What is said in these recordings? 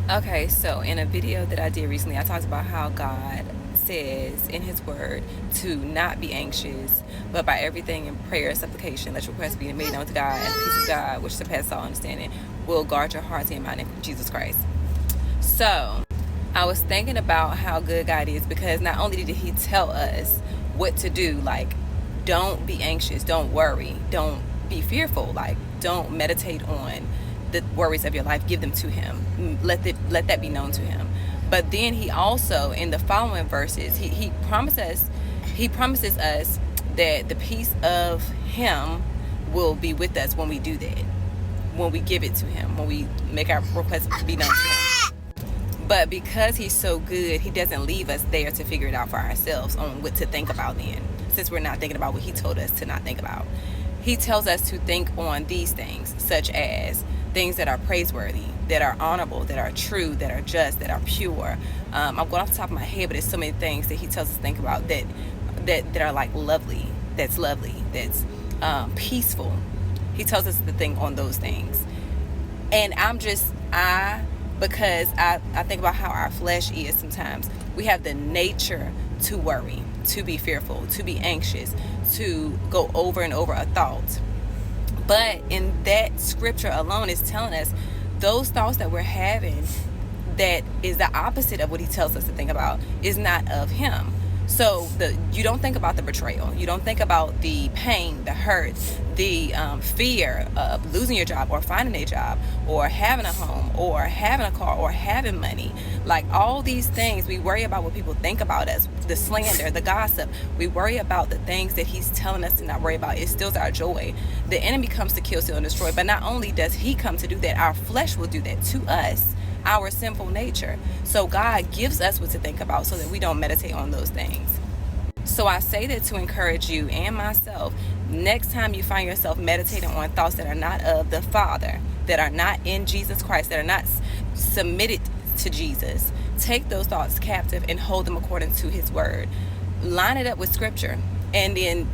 Okay, so in a video that I did recently, I talked about how God says in his word to not be anxious, but by everything in prayer and supplication, let your requests be made known to God, and the peace of God, which surpasses all understanding, will guard your hearts and your mind in Jesus Christ. So I was thinking about how good God is, because not only did he tell us what to do, like don't be anxious, don't worry, don't be fearful, like don't meditate on the worries of your life, give them to him, let that be known to him. But then he also, in the following verses, he promises us that the peace of him will be with us when we do that, when we give it to him, when we make our requests be known to him. But because he's so good, he doesn't leave us there to figure it out for ourselves on what to think about then, since we're not thinking about what he told us to not think about. He tells us to think on these things, such as things that are praiseworthy, that are honorable, that are true, that are just, that are pure. I'm going off the top of my head, but there's so many things that he tells us to think about that are like lovely, that's peaceful. He tells us to think on those things. And because I think about how our flesh is sometimes. We have the nature to worry, to be fearful, to be anxious, to go over and over a thought. But in that scripture alone is telling us those thoughts that we're having, that is the opposite of what he tells us to think about, is not of him. So you don't think about the betrayal. You don't think about the pain, the hurt, the fear of losing your job or finding a job or having a home or having a car or having money. Like all these things, we worry about what people think about us, the slander, the gossip. We worry about the things that he's telling us to not worry about. It steals our joy. The enemy comes to kill, steal, and destroy. But not only does he come to do that, our flesh will do that to us, our sinful nature. So God gives us what to think about so that we don't meditate on those things. So I say that to encourage you and myself. Next time you find yourself meditating on thoughts that are not of the Father, that are not in Jesus Christ, that are not submitted to Jesus, take those thoughts captive and hold them according to his word. Line it up with scripture, and then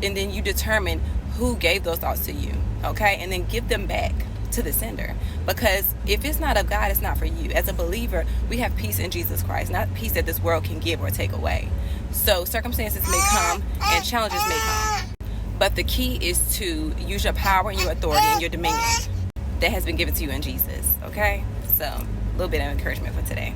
you determine who gave those thoughts to you, okay? And then give them back to the sender. Because if it's not of God, it's not for you. As a believer, we have peace in Jesus Christ, not peace that this world can give or take away. So circumstances may come and challenges may come, but the key is to use your power and your authority and your dominion that has been given to you in Jesus. Okay, so a little bit of encouragement for today.